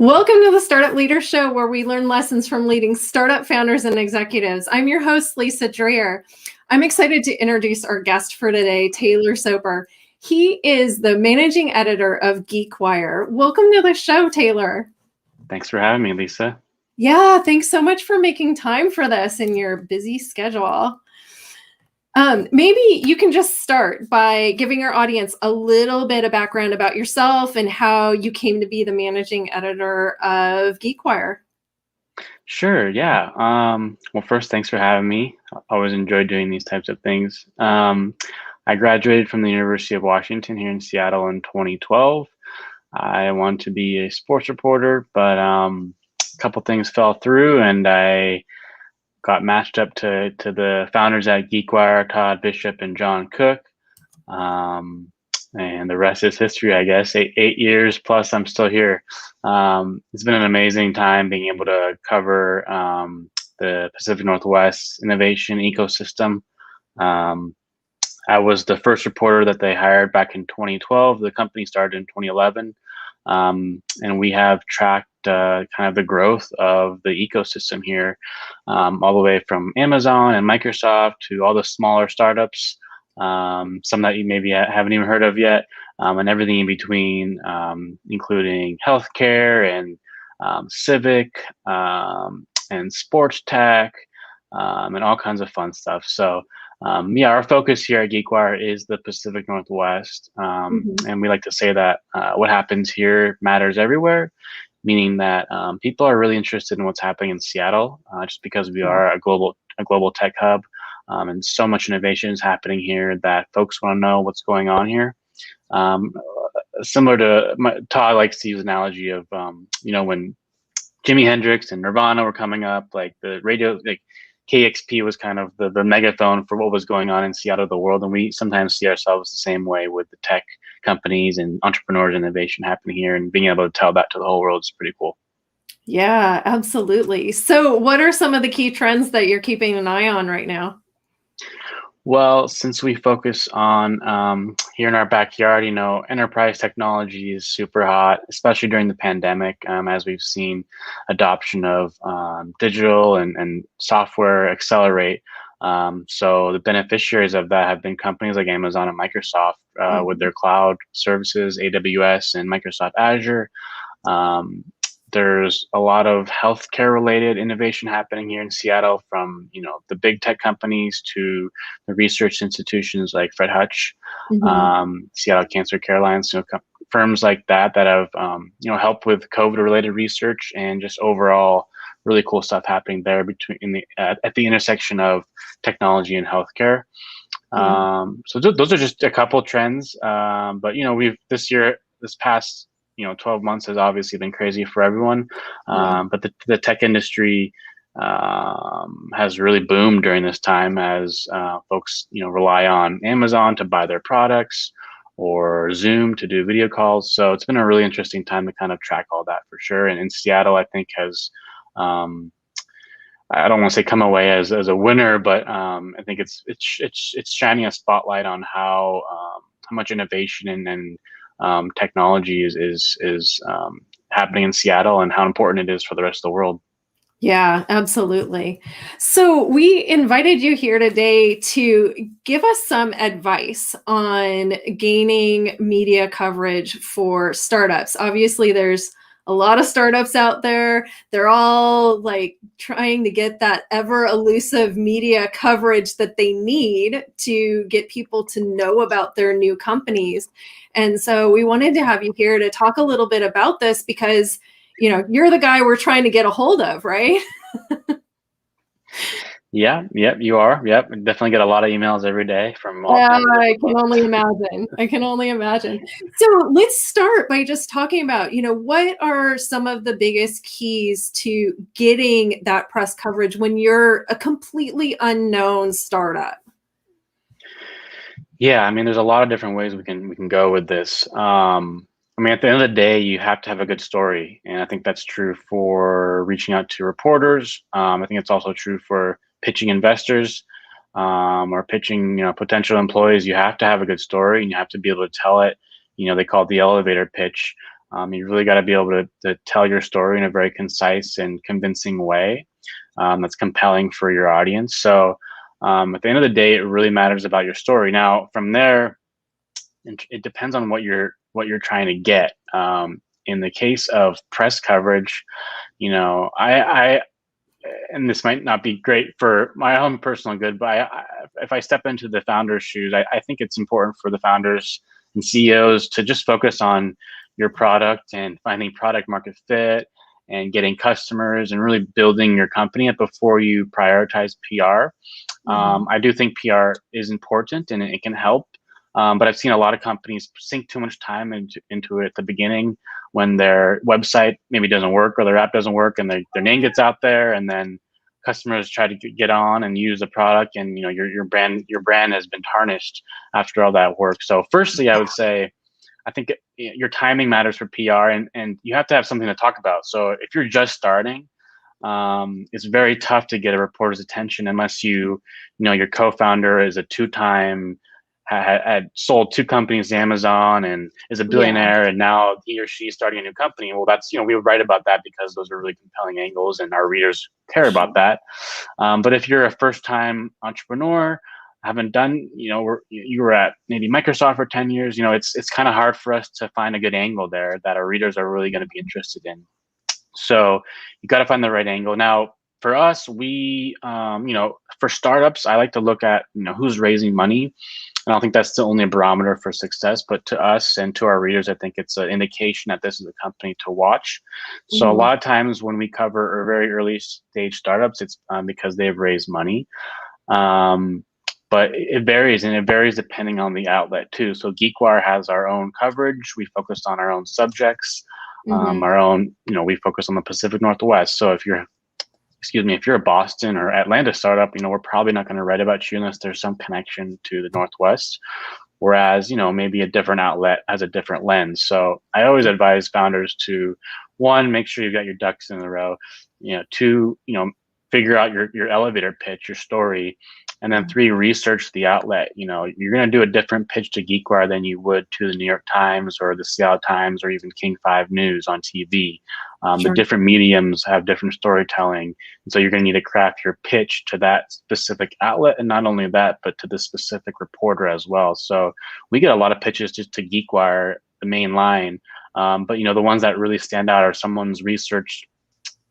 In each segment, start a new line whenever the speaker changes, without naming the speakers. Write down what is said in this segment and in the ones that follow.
Welcome to the Startup Leader Show, where we learn lessons from leading startup founders and executives. I'm your host, Lisa Dreher. I'm excited to introduce our guest for today, Taylor Soper. He is the managing editor of Geekwire. Welcome to the show, Taylor.
Thanks for having me, Lisa.
Yeah, thanks so much for making time for this in your busy schedule. Maybe you can just start by giving our audience a little bit of background about yourself and how you came to be the managing editor of Geekwire.
Sure, yeah. Well, first, thanks for having me. I always enjoy doing these types of things. I graduated from the University of Washington here in Seattle in 2012. I wanted to be a sports reporter, but a couple things fell through, and I got matched up to the founders at Geekwire, Todd Bishop and John Cook. And the rest is history, I guess. Eight years plus, I'm still here. It's been an amazing time being able to cover the Pacific Northwest innovation ecosystem. I was the first reporter that they hired back in 2012. The company started in 2011. And we have tracked kind of the growth of the ecosystem here, all the way from Amazon and Microsoft to all the smaller startups, some that you maybe haven't even heard of yet, and everything in between, including healthcare and civic and sports tech and all kinds of fun stuff. So yeah, our focus here at Geekwire is the Pacific Northwest. And we like to say that what happens here matters everywhere, meaning that people are really interested in what's happening in Seattle, just because we are a global tech hub. And so much innovation is happening here that folks want to know what's going on here. Similar to Todd likes to use an analogy of, when Jimi Hendrix and Nirvana were coming up, like the radio, like KXP was kind of the megaphone for what was going on in Seattle, the world. And we sometimes see ourselves the same way with the tech companies and entrepreneurs innovation happening here, and being able to tell that to the whole world is pretty cool.
Yeah, absolutely. So what are some of the key trends that you're keeping an eye on right now?
Well, since we focus on here in our backyard, enterprise technology is super hot, especially during the pandemic, as we've seen adoption of digital and software accelerate. So the beneficiaries of that have been companies like Amazon and Microsoft with their cloud services, AWS and Microsoft Azure. There's a lot of healthcare related innovation happening here in Seattle, from the big tech companies to the research institutions like Fred Hutch, Seattle Cancer Care Alliance, firms like that have helped with COVID related research, and just overall really cool stuff happening there at the intersection of technology and healthcare. So those are just a couple trends, but this past 12 months has obviously been crazy for everyone. But the tech industry has really boomed during this time, as folks, rely on Amazon to buy their products or Zoom to do video calls. So it's been a really interesting time to kind of track all that for sure. And in Seattle, I think has, I don't want to say come away as a winner, but I think it's shining a spotlight on how much innovation and technology is happening in Seattle, and how important it is for the rest of the world.
Yeah, absolutely. So we invited you here today to give us some advice on gaining media coverage for startups. Obviously, there's a lot of startups out there. They're all like trying to get that ever elusive media coverage that they need to get people to know about their new companies. And so we wanted to have you here to talk a little bit about this, because you're the guy we're trying to get a hold of, right?
Yeah, yep, you are. Yep, I definitely get a lot of emails every day from all kinds of
I can only imagine. I can only imagine. So let's start by just talking about, what are some of the biggest keys to getting that press coverage when you're a completely unknown startup?
Yeah, I mean, there's a lot of different ways we can go with this. At the end of the day, you have to have a good story, and I think that's true for reaching out to reporters. I think it's also true for pitching investors, or pitching, potential employees. You have to have a good story, and you have to be able to tell it. They call it the elevator pitch. You really got to be able to tell your story in a very concise and convincing way that's compelling for your audience. So at the end of the day, it really matters about your story. Now, from there, it depends on what you're trying to get. In the case of press coverage, I and this might not be great for my own personal good, but if I step into the founder's shoes, I think it's important for the founders and CEOs to just focus on your product and finding product market fit and getting customers and really building your company up before you prioritize PR.
Mhm.
I do think PR is important and it can help. But I've seen a lot of companies sink too much time into it at the beginning when their website maybe doesn't work or their app doesn't work and their name gets out there, and then customers try to get on and use the product, and your brand has been tarnished after all that work. So firstly, I would say I think your timing matters for PR, and you have to have something to talk about. So if you're just starting, it's very tough to get a reporter's attention unless your co-founder is a two-time had sold two companies to Amazon and is a
Yeah.
billionaire, and now he or she is starting a new company. Well, that's we would write about that because those are really compelling angles, and our readers care about that. But if you're a first-time entrepreneur, haven't done, you were at maybe Microsoft for 10 years, it's kind of hard for us to find a good angle there that our readers are really going to be interested in. So you got to find the right angle. Now, for us, for startups, I like to look at, who's raising money. I don't think that's the only barometer for success, but to us and to our readers, I think it's an indication that this is a company to watch. So a
Mhm.
lot of times when we cover very early stage startups, it's because they've raised money. But it varies, and it varies depending on the outlet too. So Geekwire has our own coverage. We focused on our own subjects,
Mhm.
we focus on the Pacific Northwest. So if you're a Boston or Atlanta startup, we're probably not going to write about you unless there's some connection to the Northwest. Whereas, maybe a different outlet has a different lens. So I always advise founders to, one, make sure you've got your ducks in a row. Two, figure out your elevator pitch, your story, and then
Yeah.
three, research the outlet. You're going to do a different pitch to Geekwire than you would to the New York Times or the Seattle Times or even King 5 News on TV. The
Sure.
different mediums have different storytelling. And so you're going to need to craft your pitch to that specific outlet. And not only that, but to the specific reporter as well. So we get a lot of pitches just to Geekwire, the main line. But the ones that really stand out are someone's research.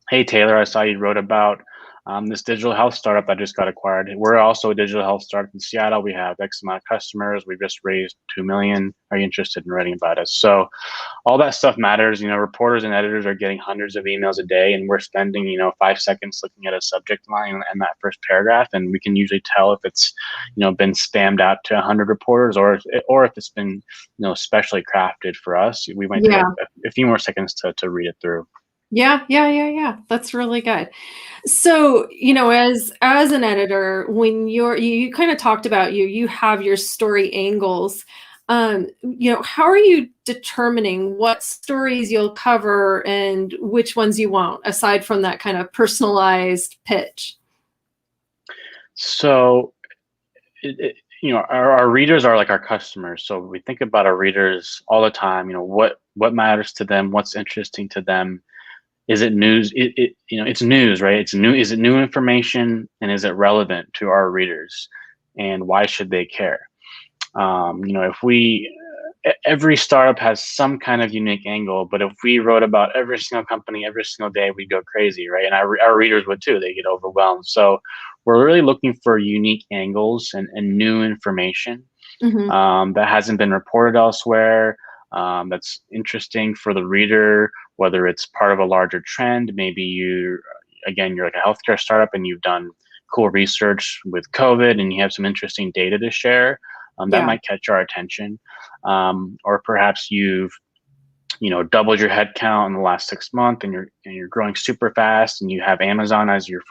Hey, Taylor, I saw you wrote about this digital health startup that just got acquired. We're also a digital health startup in Seattle. We have X amount of customers. We've just raised 2 million. Are you interested in writing about us? So all that stuff matters. Reporters and editors are getting hundreds of emails a day, and we're spending, 5 seconds looking at a subject line and that first paragraph, and we can usually tell if it's, been spammed out to 100 reporters, or if it's been, specially crafted for us. We might take
Yeah.
a few more seconds to read it through.
Yeah, yeah, yeah, yeah. That's really good. So, as an editor, when you kind of talked about you have your story angles. How are you determining what stories you'll cover and which ones you won't, aside from that kind of personalized pitch?
So our readers are like our customers, so we think about our readers all the time. What matters to them, what's interesting to them. Is it news? It's news, right? It's new. Is it new information, and is it relevant to our readers, and why should they care? If every startup has some kind of unique angle, but if we wrote about every single company every single day, we'd go crazy, right? And our readers would too. They get overwhelmed. So we're really looking for unique angles and new information
Mhm.
that hasn't been reported elsewhere. That's interesting for the reader, whether it's part of a larger trend. Maybe you're like a healthcare startup and you've done cool research with COVID and you have some interesting data to share. That
Yeah.
might catch our attention. Or perhaps you've doubled your headcount in the last 6 months, and you're growing super fast, and you have Amazon as your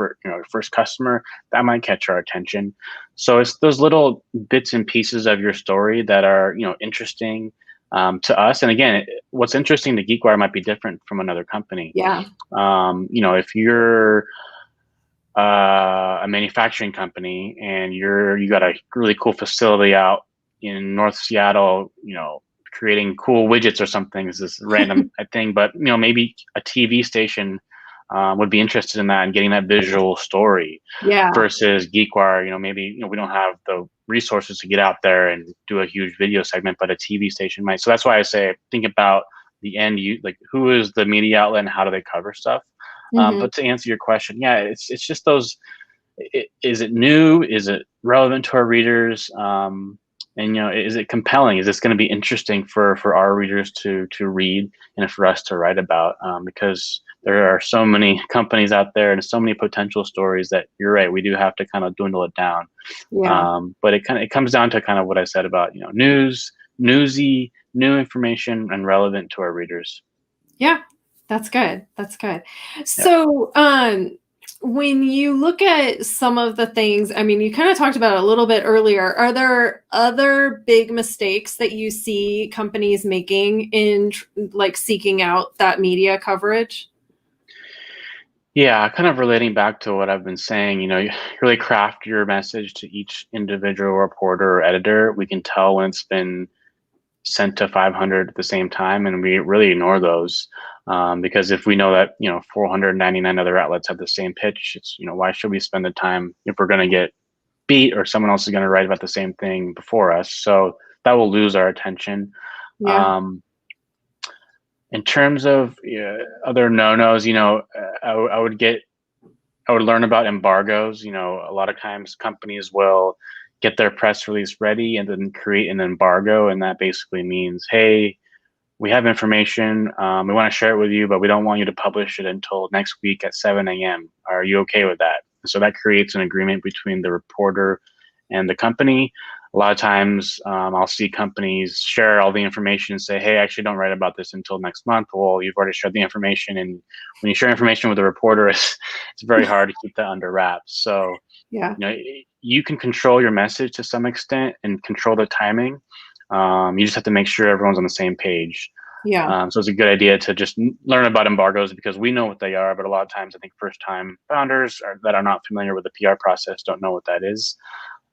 first customer. That might catch our attention. So it's those little bits and pieces of your story that are interesting to us. And again, what's interesting to Geekwire might be different from another company.
Yeah.
If you're a manufacturing company and you got a really cool facility out in North Seattle, creating cool widgets or something is this random thing, but maybe a TV station would be interested in that and getting that visual story
Yeah.
versus Geekwire. Maybe we don't have the resources to get out there and do a huge video segment, but a TV station might. So that's why I say think about the end. Like who is the media outlet and how do they cover stuff?
Hmm.
But to answer your question, yeah, it's just those. Is it new? Is it relevant to our readers? And is it compelling? Is this going to be interesting for our readers to read and for us to write about? Because there are so many companies out there and so many potential stories that you're right. We do have to kind of dwindle it down.
Yeah.
But it comes down to kind of what I said about news, newsy, new information, and relevant to our readers.
Yeah, that's good. That's good.
Yeah.
So, when you look at some of the things, I mean, you kind of talked about it a little bit earlier. Are there other big mistakes that you see companies making in like seeking out that media coverage?
Yeah, kind of relating back to what I've been saying, you really craft your message to each individual reporter or editor. We can tell when it's been sent to 500 at the same time, and we really ignore those because if we know that 499 other outlets have the same pitch, it's why should we spend the time if we're going to get beat or someone else is going to write about the same thing before us? So that will lose our attention.
Yeah.
Um, in terms of other no-nos, I would learn about embargoes. A lot of times companies will get their press release ready and then create an embargo, and that basically means, hey, we have information, we want to share it with you, but we don't want you to publish it until next week at 7 a.m. Are you okay with that? So that creates an agreement between the reporter and the company. A lot of times I'll see companies share all the information and say, hey, actually don't write about this until next month. Well, you've already shared the information. And when you share information with a reporter, it's very hard to keep that under wraps. So,
Yeah.
you can control your message to some extent and control the timing. You just have to make sure everyone's on the same page.
Yeah.
So it's a good idea to just learn about embargoes because we know what they are, but a lot of times I think first-time founders that are not familiar with the PR process don't know what that is.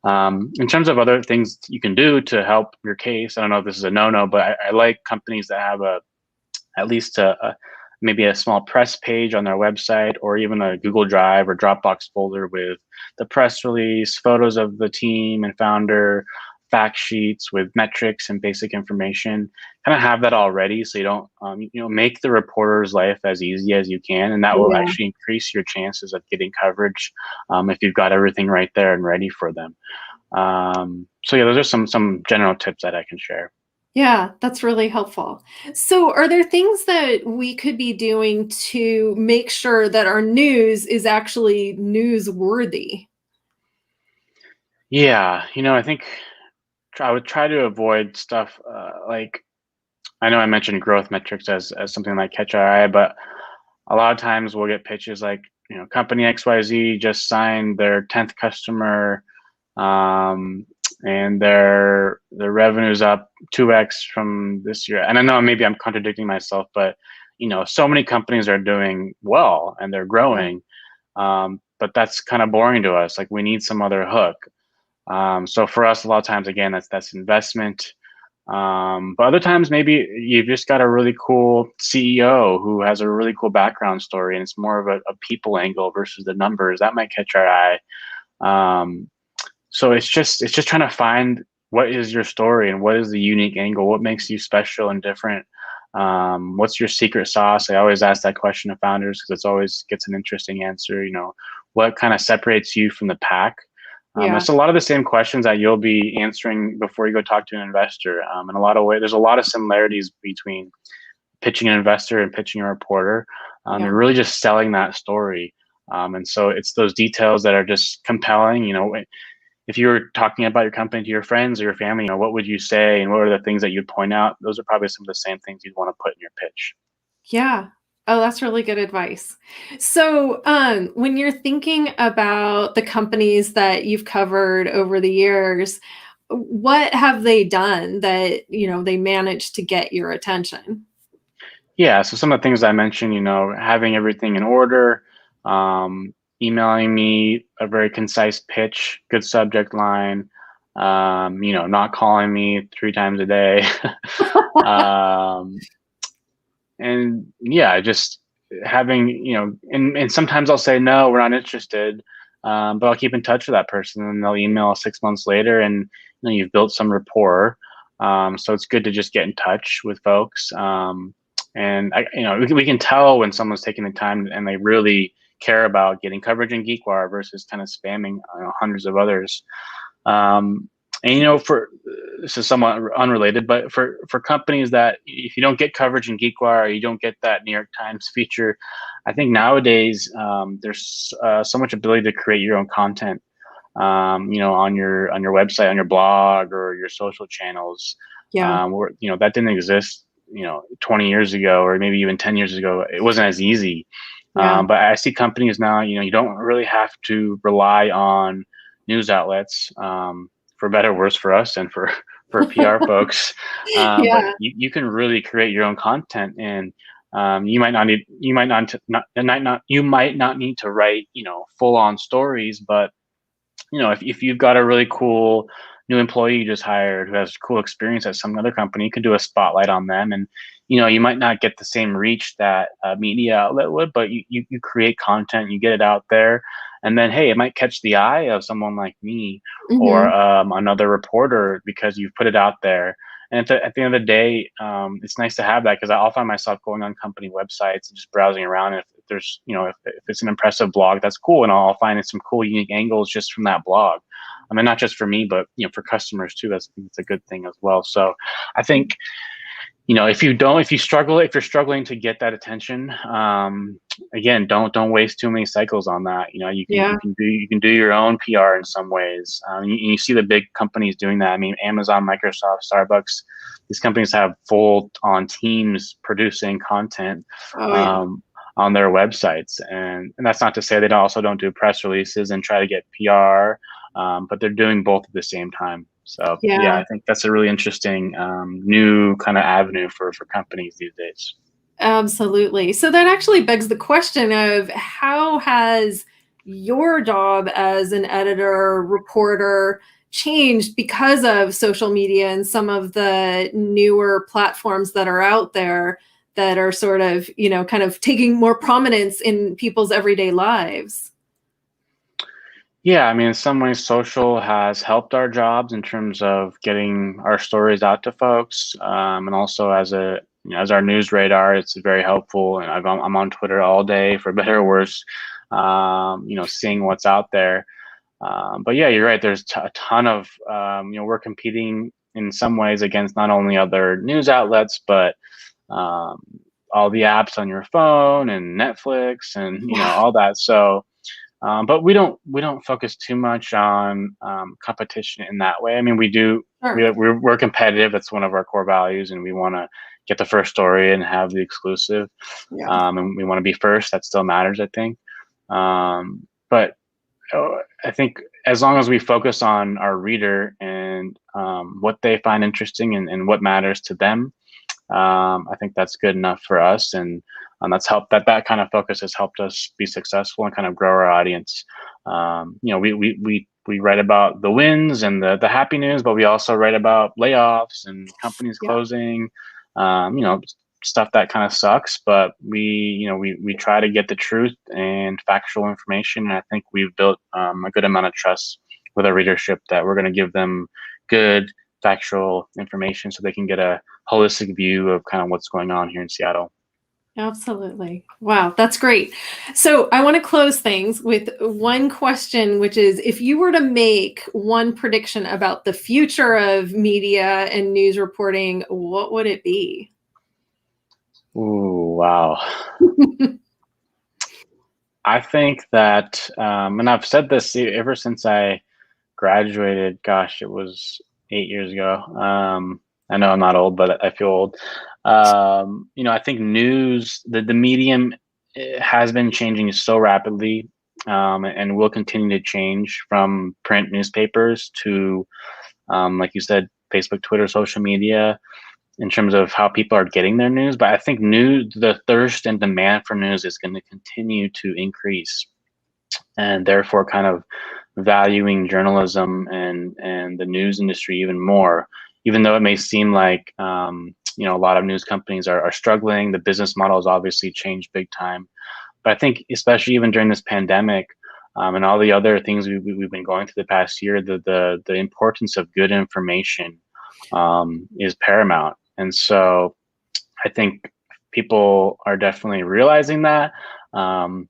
In terms of other things you can do to help your case, I don't know if this is a no-no, but I like companies that have at least maybe a small press page on their website or even a Google Drive or Dropbox folder with the press release, photos of the team and founder, fact sheets with metrics and basic information. Kind of have that already so you don't, make the reporter's life as easy as you can. And that will
Yeah.
actually increase your chances of getting coverage if you've got everything right there and ready for them. So yeah, those are some general tips that I can share.
Yeah, that's really helpful. So, are there things that we could be doing to make sure that our news is actually newsworthy?
Yeah, I think I would try to avoid stuff like I know I mentioned growth metrics as something like catch our eye, but a lot of times we'll get pitches like, company XYZ just signed their 10th customer, um, and their revenue's up 2x from this year. And I know maybe I'm contradicting myself, but so many companies are doing well and they're
Yeah.
growing. But that's kind of boring to us. Like we need some other hook. So for us, a lot of times, again, that's investment. But other times, maybe you've just got a really cool CEO who has a really cool background story, and it's more of a people angle versus the numbers that might catch our eye. Um, so it's just trying to find what is your story and what is the unique angle, what makes you special and different. What's your secret sauce? I always ask that question to founders because it's always gets an interesting answer. What kind of separates you from the pack?
Yeah.
It's a lot of the same questions that you'll be answering before you go talk to an investor. In a lot of ways, there's a lot of similarities between pitching an investor and pitching a reporter.
Yeah.
You're really just selling that story. And so it's those details that are just compelling. If you were talking about your company to your friends or your family, what would you say and what are the things that you'd point out? Those are probably some of the same things you'd want to put in your pitch.
Yeah. Oh, that's really good advice. So, when you're thinking about the companies that you've covered over the years, what have they done that, they managed to get your attention?
Yeah, so some of the things I mentioned, having everything in order, emailing me a very concise pitch, good subject line, not calling me 3 times a day. um, and yeah, just having, and sometimes I'll say, no, we're not interested. But I'll keep in touch with that person, and they'll email 6 months later, and you've built some rapport. So it's good to just get in touch with folks. And we can tell when someone's taking the time and they really care about getting coverage in Geekwire versus kind of spamming hundreds of others. And for this is somewhat unrelated, but for companies that if you don't get coverage in Geekwire, or you don't get that New York Times feature, I think nowadays there's so much ability to create your own content. On your website, on your blog, or your social channels.
Yeah.
Where that didn't exist 20 years ago, or maybe even 10 years ago. It wasn't as easy.
Yeah.
But I see companies now, you don't really have to rely on news outlets, for better or worse for us and for PR folks. But
Yeah.
you can really create your own content, and you might not need to write full on stories, but if you've got a really cool new employee you just hired who has cool experience at some other company, you could do a spotlight on them. And you might not get the same reach that a media outlet would, but you create content, you get it out there, and then, hey, it might catch the eye of someone like me, or
Hmm.
another reporter, because you've put it out there. And at the end of the day, it's nice to have that, because I'll find myself going on company websites and just browsing around. And if there's, if it's an impressive blog, that's cool, and I'll find some cool, unique angles just from that blog. I mean, not just for me, but for customers too. That's a good thing as well. So, I think if you're struggling to get that attention, again, don't waste too many cycles on that.
Yeah.
You can do your own PR in some ways. You see the big companies doing that. I mean, Amazon, Microsoft, Starbucks, these companies have full on teams producing content
Oh yeah.
um, on their websites, and that's not to say they don't do press releases and try to get PR, but they're doing both at the same time. So yeah,
Yeah.
I think that's a really interesting new kind of avenue for companies these days.
Absolutely. So that actually begs the question of how has your job as an editor, reporter changed because of social media and some of the newer platforms that are out there that are sort of, kind of taking more prominence in people's everyday lives?
Yeah, I mean, in some ways, social has helped our jobs in terms of getting our stories out to folks, and also as our news radar, it's very helpful. And I'm on Twitter all day, for better or worse, seeing what's out there. But yeah, you're right. There's a ton of we're competing in some ways against not only other news outlets, but um, all the apps on your phone and Netflix and
Yeah.
all that. So. But we don't focus too much on competition in that way. I mean, we do.
Sure.
We're competitive. That's one of our core values, and we want to get the first story and have the exclusive.
Yeah.
And we want to be first. That still matters, I think. But I think as long as we focus on our reader and what they find interesting, and what matters to them, I think that's good enough for us, and that's helped. That kind of focus has helped us be successful and kind of grow our audience. We write about the wins and the happy news, but we also write about layoffs and companies
Yeah.
closing. Um, you know, Stuff that kind of sucks, but we try to get the truth and factual information. And I think we've built a good amount of trust with our readership that we're going to give them good factual information so they can get a holistic view of kind of what's going on here in Seattle.
Absolutely. Wow, that's great. So I want to close things with one question, which is if you were to make one prediction about the future of media and news reporting, what would it be?
Ooh, wow. I think that, and I've said this ever since I graduated. Gosh, it was 8 years ago. I know I'm not old, but I feel old. I think the medium, has been changing so rapidly, and will continue to change from print newspapers to, like you said, Facebook, Twitter, social media, in terms of how people are getting their news. But I think the thirst and demand for news is going to continue to increase, and therefore kind of valuing journalism and the news industry even more, even though it may seem like a lot of news companies are struggling. The business model has obviously changed big time. But I think especially even during this pandemic, and all the other things we've been going through the past year, the importance of good information is paramount. And so I think people are definitely realizing that. Um,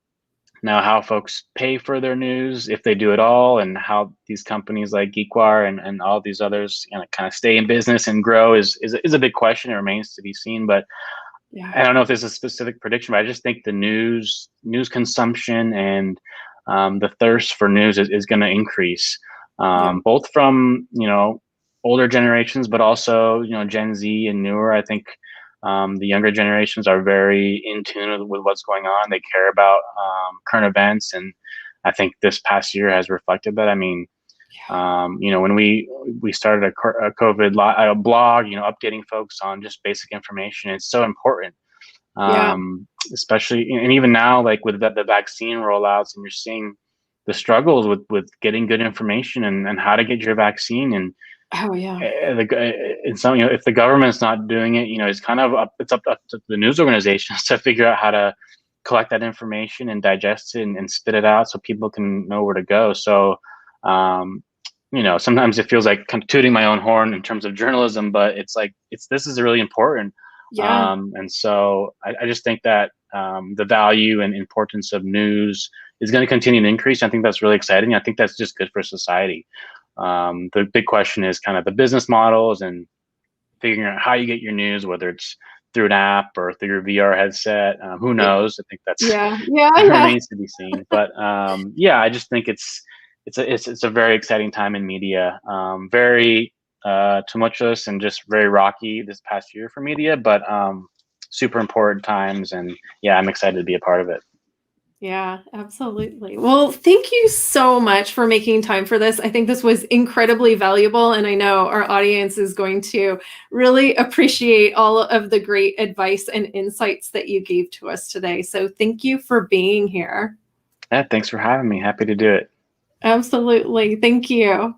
Now, how folks pay for their news, if they do at all, and how these companies like Geekwire and all these others kind of stay in business and grow is a big question. It remains to be seen. But
Yeah.
I don't know if there's a specific prediction, but I just think the news consumption and the thirst for news is going to increase,
Yeah.
both from older generations, but also Gen Z and newer. I think the younger generations are very in tune with what's going on. They care about current events, and I think this past year has reflected that. I mean, when we started a COVID blog, updating folks on just basic information, it's so important.
Yeah.
Especially, and even now, like with the vaccine rollouts, and you're seeing the struggles with getting good information and how to get your vaccine. And
Oh, yeah.
it's something, if the government's not doing it, it's kind of it's up to the news organizations to figure out how to collect that information and digest it and spit it out so people can know where to go. So um, sometimes it feels like kind of tooting my own horn in terms of journalism, but it's like this is really important.
Yeah.
And so I just think that the value and importance of news is going to continue to increase. I think that's really exciting. I think that's just good for society. The big question is kind of the business models and figuring out how you get your news, whether it's through an app or through your VR headset. Who knows? I think that's
Yeah. Yeah. Yeah.
remains to be seen. But yeah, I just think it's a very exciting time in media. Very tumultuous and just very rocky this past year for media, but super important times. And yeah, I'm excited to be a part of it.
Yeah, absolutely. Well, thank you so much for making time for this. I think this was incredibly valuable, and I know our audience is going to really appreciate all of the great advice and insights that you gave to us today. So, thank you for being here.
Yeah, thanks for having me. Happy to do it.
Absolutely. Thank you.